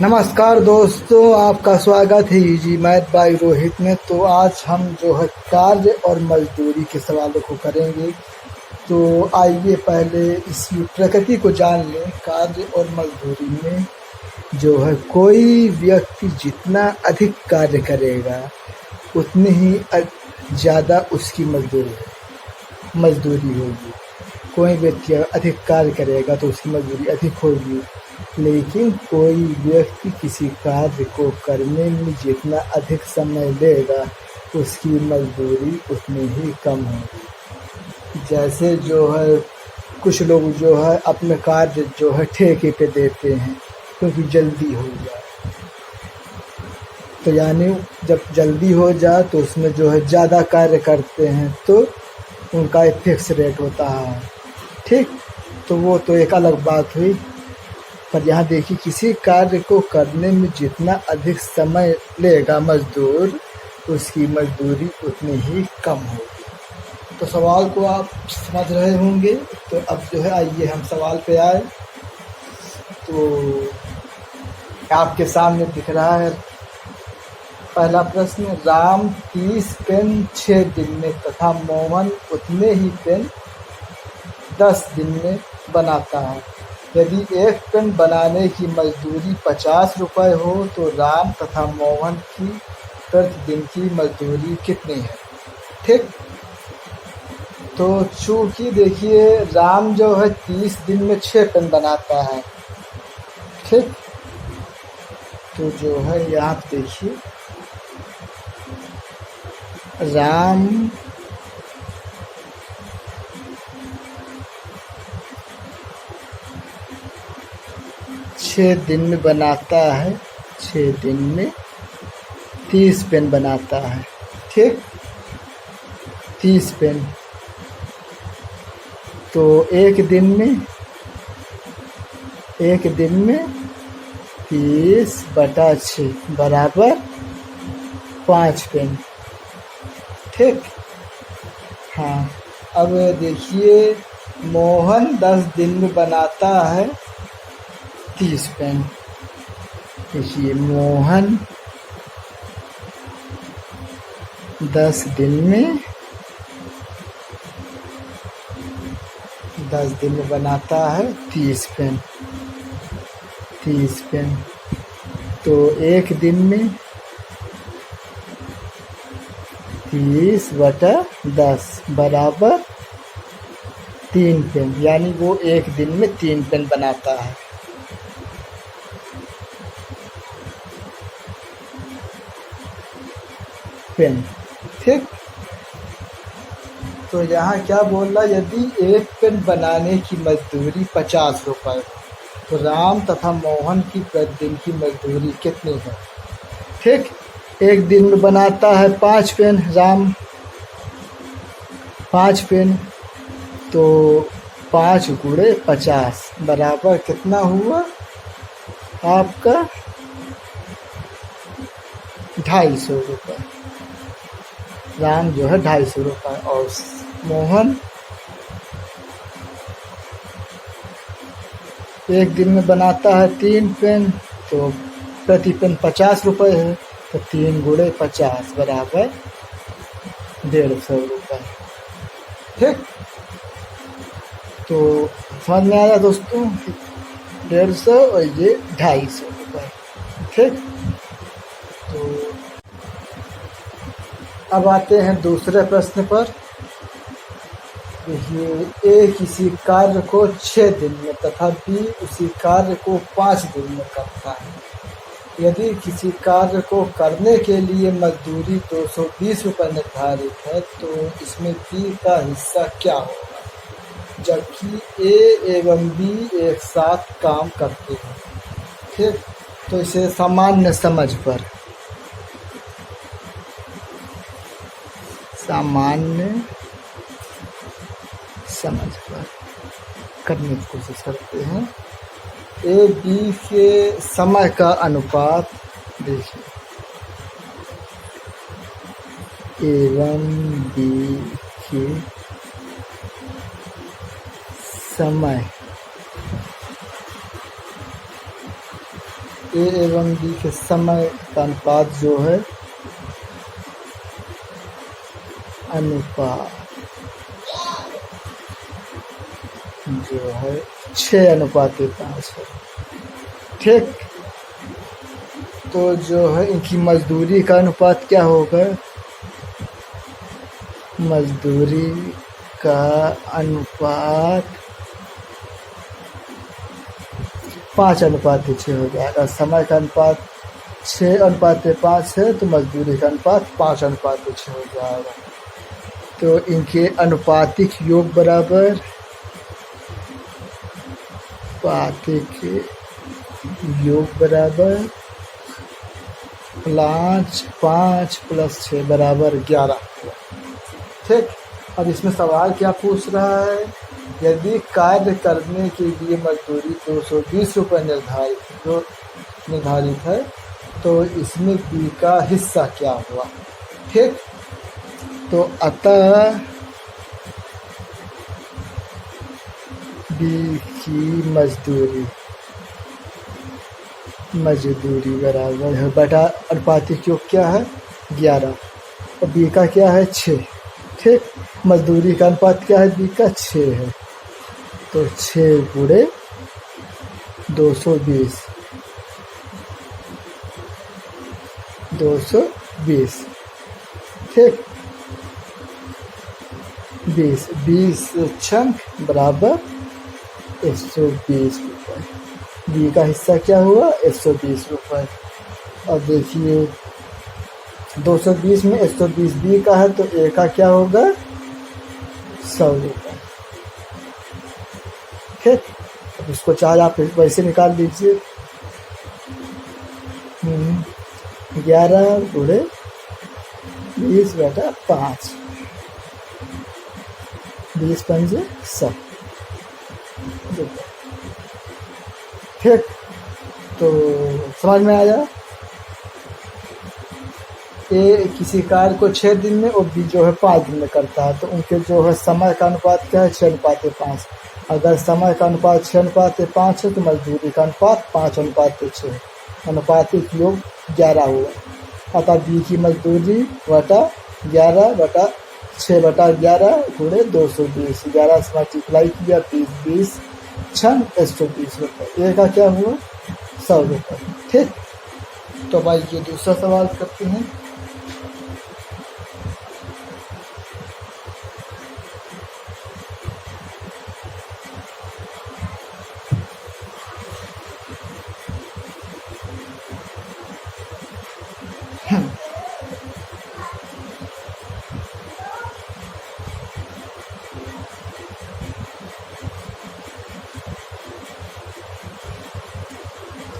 नमस्कार दोस्तों, आपका स्वागत है इजी मैथ बाय रोहित में। तो आज हम जो है कार्य और मजदूरी के सवालों को करेंगे। तो आइए पहले इस प्रकृति को जान लें। कार्य और मजदूरी में जो है कोई व्यक्ति जितना अधिक कार्य करेगा उतनी ही ज़्यादा उसकी मजदूरी होगी। कोई व्यक्ति अधिक कार्य करेगा तो उसकी मजदूरी अधिक होगी, लेकिन कोई व्यक्ति किसी कार्य को करने में जितना अधिक समय लेगा उसकी मजदूरी उतनी ही कम होगी। जैसे जो है कुछ लोग जो है अपने कार्य जो है ठेके पे देते हैं क्योंकि जल्दी हो जाए। तो यानी जब जल्दी हो जाए तो उसमें जो है ज़्यादा कार्य करते हैं तो उनका एक फिक्स रेट होता है, ठीक। तो वो तो एक अलग बात हुई। पर यहाँ देखिए, किसी कार्य को करने में जितना अधिक समय लेगा मजदूर, उसकी मजदूरी उतनी ही कम होगी। तो सवाल को आप समझ रहे होंगे। तो अब जो है आइए हम सवाल पे आए। तो आपके सामने दिख रहा है पहला प्रश्न, राम 30 पेन 6 दिन में तथा मोहन उतने ही पेन 10 दिन में बनाता है। यदि एक पेन बनाने की मजदूरी 50 रुपये हो तो राम तथा मोहन की प्रतिदिन की मजदूरी कितनी है, ठीक। तो चूँकि देखिए राम जो है 30 दिन में 6 पेन बनाता है, ठीक। तो जो है यहाँ देखिए राम 6 दिन में बनाता है, 6 दिन में 30 पेन बनाता है, ठीक। 30 पेन तो एक दिन में 30/6 बराबर 5 पेन, ठीक। हाँ, अब देखिए मोहन 10 दिन में बनाता है 30 पेन। देखिए मोहन 10 दिन में बनाता है 30 पेन। तो एक दिन में 30/10 बराबर 3 पेन, यानी वो एक दिन में 3 पेन बनाता है। पेन, ठीक। तो यहाँ क्या बोल रहा, यदि एक पेन बनाने की मजदूरी 50 रुपये तो राम तथा मोहन की प्रतिदिन की मजदूरी कितनी है, ठीक। एक दिन में बनाता है 5 पेन राम, 5 पेन तो 5 × 50 बराबर कितना हुआ आपका 250 रुपये। राम जो है 250 रुपये और मोहन एक दिन में बनाता है 3 पेन तो प्रति पेन 50 रुपये है, तो 3 × 50 बराबर 150 रुपये, ठीक। तो समझ में आया दोस्तों, 150 और ये 250 रुपये, ठीक। तो अब आते हैं दूसरे प्रश्न पर। देखिए ए किसी कार्य को 6 दिन में तथा बी उसी कार्य को 5 दिन में करता है। यदि किसी कार्य को करने के लिए मजदूरी 220 रुपये निर्धारित है तो इसमें बी का हिस्सा क्या होगा, जबकि ए एवं बी एक साथ काम करते हैं, ठीक। तो इसे सामान्य समझ पर करने की कोशिश करते हैं। ए बी के समय का अनुपात देखिए, एवं बी के समय ए एवं बी के समय का अनुपात जो है अनुपात जो है 6:5 है। ठीक, तो जो है इनकी मजदूरी का अनुपात क्या होगा? मजदूरी का अनुपात 5:6 हो जाएगा। समय का अनुपात 6:5 है तो मजदूरी का अनुपात 5:6 हो जाएगा। तो इनके अनुपातिक योग बराबर पातिक योग बराबर 5 + 6 बराबर 11। ठीक, अब इसमें सवाल क्या पूछ रहा है? यदि कार्य करने के लिए मजदूरी 220 रुपये निर्धारित है तो इसमें बी का हिस्सा क्या हुआ? ठीक, तो अतः बी की मजदूरी बराबर है बटा अनुपातिक योग क्या है 11 और बी का क्या है 6। ठीक, मजदूरी का अनुपात क्या है? बी का 6 है तो 6 × 220 ठीक, 20 छंक बराबर 120 रुपये। बी का हिस्सा क्या हुआ? 120 रुपये। अब देखिए 220 में 120 बी का है तो ए का क्या होगा? 100 रुपये। ठीक, अब इसको चाहे आप वैसे निकाल लीजिए। 11 × 20/5 20 × 5 = 100। ठीक, तो समझ में आया? ए किसी कार्य को 6 दिन में और बी जो है 5 दिन में करता है तो उनके जो है समय का अनुपात क्या है? 6:5। अगर समय का अनुपात 6:5 है तो मजदूरी का अनुपात 5:6। अनुपातिक योग 11 हुआ। अतः बी की मजदूरी बटा 11 बटा 6/11 × 220। 11 से मल्टीप्लाई किया 20 छन 120 रुपये। ए का क्या हुआ? 100 रुपये। ठीक, तो भाई ये दूसरा सवाल करते हैं।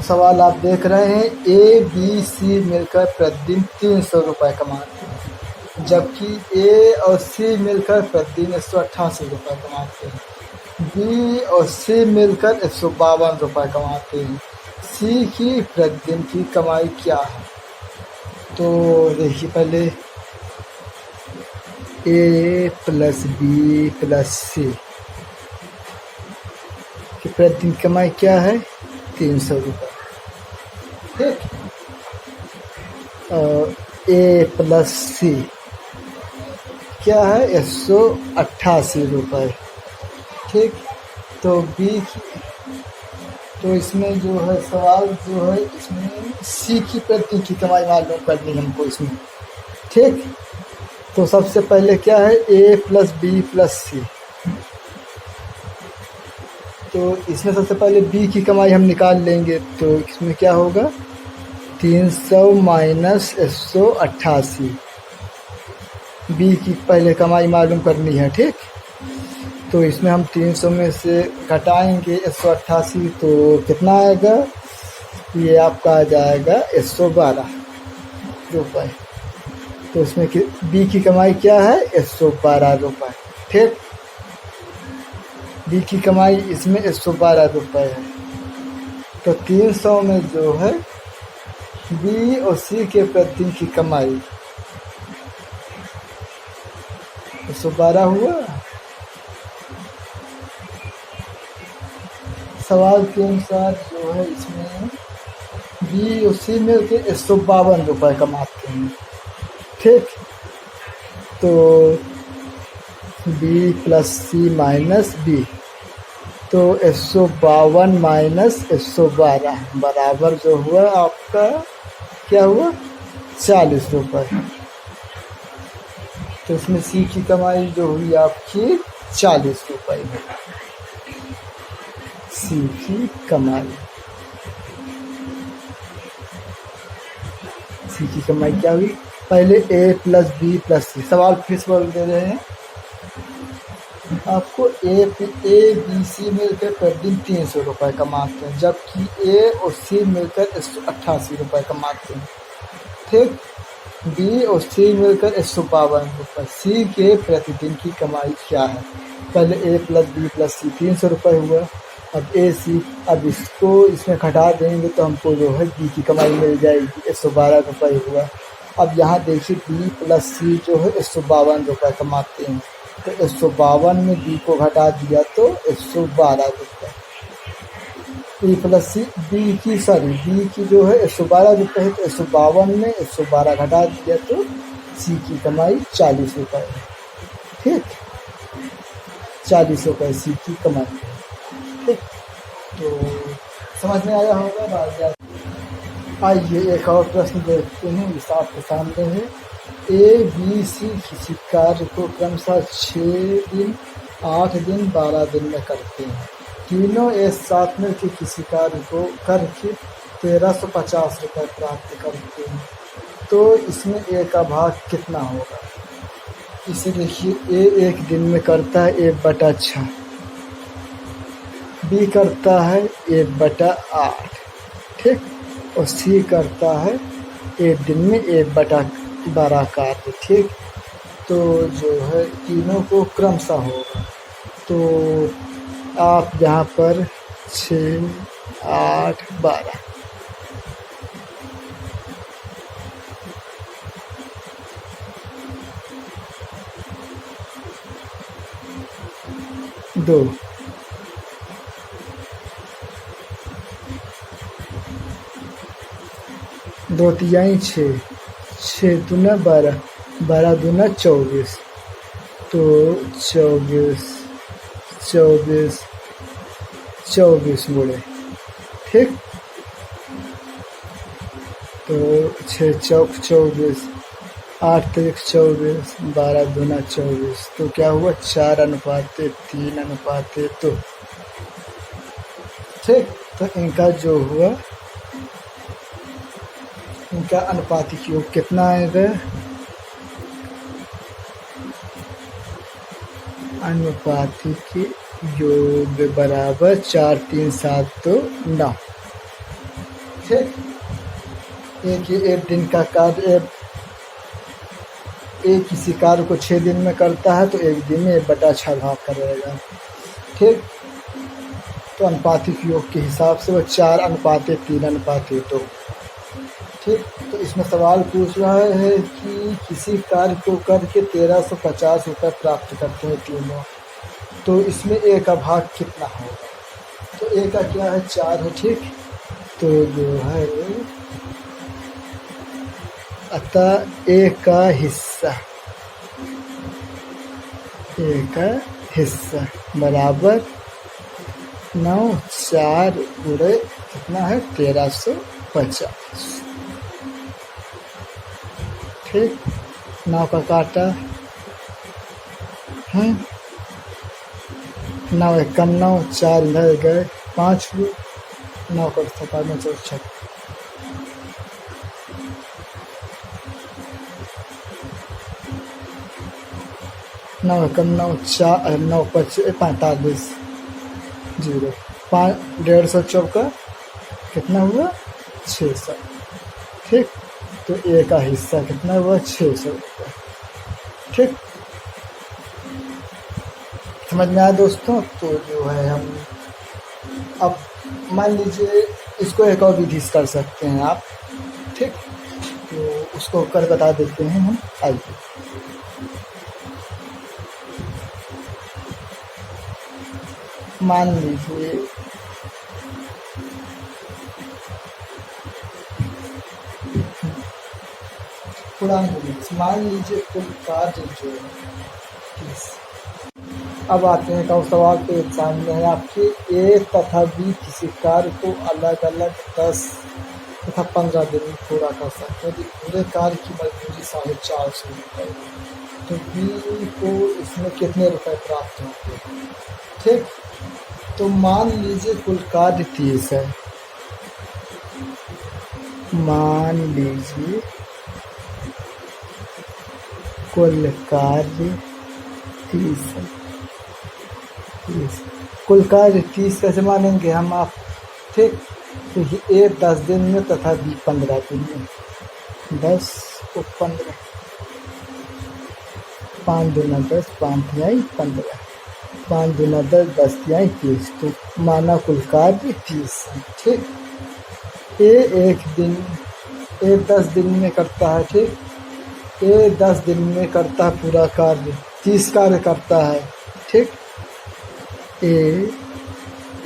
सवाल आप देख रहे हैं, ए बी सी मिलकर प्रतिदिन 300 रुपये कमाते हैं जबकि ए और सी मिलकर प्रतिदिन 188 रुपये कमाते हैं। बी और सी मिलकर 152 रुपये कमाते हैं। सी की प्रतिदिन की कमाई क्या है? तो देखिए पहले ए + बी + सी की प्रतिदिन कमाई क्या है? 300 रुपये। ठीक, ए + सी क्या है? 188 रुपये। ठीक, तो बी की तो इसमें जो है सवाल जो है इसमें सी की प्रतिदिन की कमाई मालूम करनी हमको इसमें। ठीक, तो सबसे पहले क्या है? ए + बी + सी। तो इसमें सबसे पहले बी की कमाई हम निकाल लेंगे तो इसमें क्या होगा? 300 - 188। बी की पहले कमाई मालूम करनी है। ठीक, तो इसमें हम 300 में से घटाएंगे 188 तो कितना आएगा? ये आपका आ जाएगा 112 रुपये। तो इसमें बी की कमाई क्या है? 112 रुपये। ठीक, बी की कमाई इसमें 112 रुपये है तो 300 में जो है बी और सी के प्रतिदिन की कमाई 112 हुआ। सवाल के अनुसार जो है इसमें बी और सी मिल के 152 रुपये कमाते हैं। ठीक, तो बी प्लस सी माइनस बी, तो 152 माइनस 112 बराबर जो हुआ आपका क्या हुआ 40 रुपये। तो इसमें सी की कमाई जो हुई आपकी 40 रुपये में, सी की कमाई, सी की कमाई क्या हुई। पहले ए प्लस बी प्लस सी, सवाल फिर से बोल दे रहे हैं आपको। ए बी सी मिलकर प्रतिदिन 300 रुपये कमाते हैं, जबकि ए और सी मिलकर 188 रुपये कमाते हैं। ठीक, बी और सी मिलकर 152 रुपये। सी के प्रतिदिन की कमाई क्या है। पहले ए प्लस बी प्लस सी 300 रुपये हुआ। अब ए सी, अब इसको इसमें घटा देंगे तो हमको जो है बी की कमाई मिल जाएगी, 112 रुपये हुआ। अब यहाँ देखिए बी प्लस सी जो है 152 रुपये कमाते हैं, तो 152 में बी को घटा दिया तो 112 रुपये। बी प्लस सी, बी की जो है 112 रुपये है, तो 152 में 112 घटा दिया तो सी की कमाई 40 रुपये। ठीक, 40 रुपये सी की कमाई। ठीक, तो समझ में आया होगा बात। आइए एक और प्रश्न देखते हैं, इस आपके सामने है। ए बी सी किसी कार्य को क्रमशः 6 दिन 8 दिन 12 दिन में करते हैं। तीनों एक साथ में किसी कार्य को करके 1350 रुपये प्राप्त करते हैं, तो इसमें ए का भाग कितना होगा। इसे देखिए, ए एक दिन में करता है 1/6, बी करता है 1/8, ठीक, और सी करता है एक दिन में 1/12 कार्य। ठीक, तो जो है तीनों को क्रमशः होगा, तो आप यहाँ पर 6 8 12 2 2 तिहाई 6, 6 दूना 12, 12 दूना 24, तो 24 मुड़े। ठीक, तो 6 चौक 24, 8 तिरिक 24, 12 दूना 24, तो क्या हुआ 4:3:2। ठीक, तो इनका जो हुआ, इनका अनुपातिक योग कितना आएगा। अनुपातिक योग बराबर 4 3 7 2 9। ठीक, एक दिन का कार्य, एक किसी कार्य को 6 दिन में करता है, तो एक दिन में 1/6 भाग करेगा। ठीक, तो अनुपातिक योग के हिसाब से वो 4:3:2। ठीक, तो इसमें सवाल पूछ रहा है कि किसी कार्य को करके 1350 रुपये प्राप्त करते हैं तीनों, तो इसमें ए का भाग कितना होगा। तो ए का क्या है 4 है। ठीक, तो जो है अतः ए का हिस्सा बराबर 9 4 पूरे कितना है 1350। ठीक, 9 का काटा है 9 1 9, 4 इधर गए 5 हुए, 9 का काटना 4 9 1 9, 4 9 5 45 0 5 150 चौका कितना हुआ 600। ठीक, तो ए का हिस्सा कितना हुआ 600 रुपये। ठीक, समझ में आया दोस्तों। तो जो है हम अब मान लीजिए इसको एक और विधि से कर सकते हैं आप। ठीक, तो उसको कर बता देते हैं हम। आइए, मान लीजिए थोड़ा मान लीजिए कुल कार्य जो है 30। अब आते हैं तो सवाल के एग्जाम में है आपके ए तथा बी किसी कार्य को अलग अलग 10 तथा 15 दिन में पूरा कर सकते हैं। पूरे कार्य की मजदूरी 450 रुपये, तो बी को इसमें कितने रुपए प्राप्त होंगे। ठीक, तो मान लीजिए कुल कार्य 30 है। मान लीजिए कुल कार्य 30 है। कुल कार्य 30 कैसे मानेंगे हम आप। ठीक, तो ये 10 दिन में तथा बी 15 दिन में। 10 को 15, 5 दूना 10, 5 तिहाई 15, 5 दूना 10, 10 तिहाई 30। तो माना कुल कार्य 30 है। ठीक, ए 10 दिन में करता है। ठीक, ए 10 दिन में करता है पूरा कार्य, 30 कार्य करता है। ठीक, ए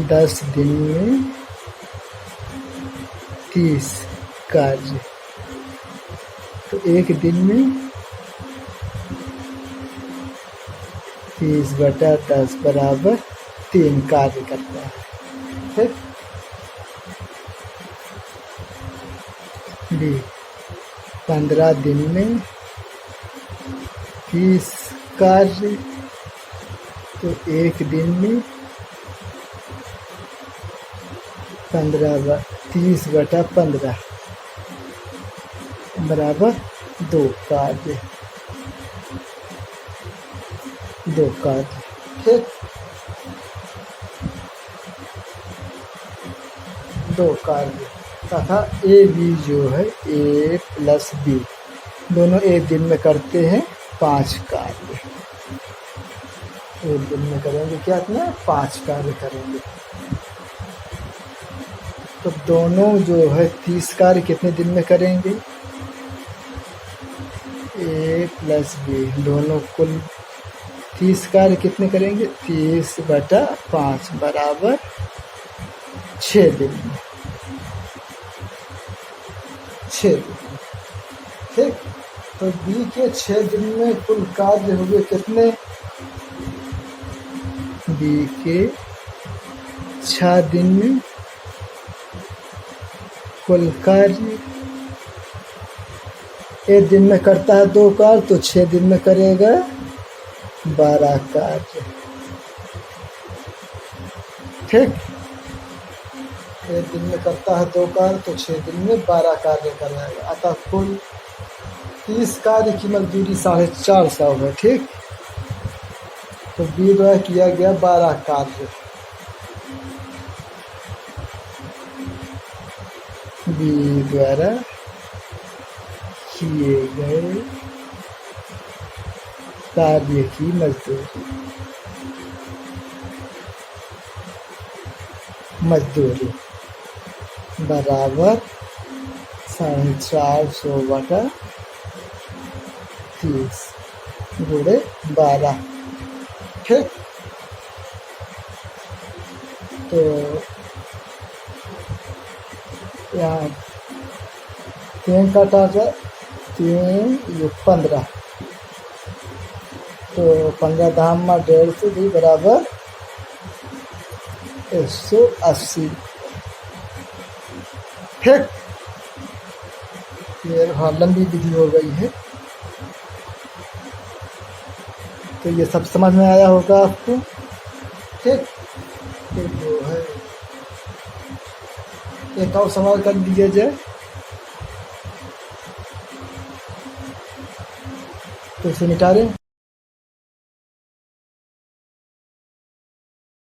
10 दिन में 30 कार्य, तो एक दिन में 30/10 बराबर 3 कार्य करता है। ठीक, बी 15 दिन में 30 कार्य, तो एक दिन में 30/15 बराबर 2 कार्य। ठीक, 2 कार्य तथा ए बी जो है ए प्लस बी दोनों एक दिन में करते हैं 5 कार्य। एक दिन में करेंगे क्या, इतना 5 कार्य करेंगे। तो दोनों जो है 30 कार्य कितने दिन में करेंगे। ए प्लस बी दोनों कुल 30 कार्य कितने करेंगे, 30/5 बराबर 6 दिन में। 6 दिन। ठीक, तो बी के 6 दिन में कुल कार्य हुए कितने। बी के 6 दिन में कुल कार्य, एक दिन में करता है 2 कार्य, तो 6 दिन में करेगा 12 कार्य। ठीक, एक दिन में करता है 2 कार्य, तो 6 दिन में 12 कार्य करेगा। अतः कुल 30 कार्य की मजदूरी 450 है। ठीक, तो बी द्वारा किया गया 12 कार्य। बी द्वारा किए गए कार्य की मजदूरी बराबर 450/30 गुणे 12। ठीक, तो यहाँ 3 काटा जाए, 3 ये 15, तो 15 धाम में 150 भी बराबर 180। ठीक, ये हाँ लंबी विधि हो गई है। तो ये सब समझ में आया होगा आपको। ठीक, तो जो है एक और सवाल कर दिया जाए, तो इसे निकालें।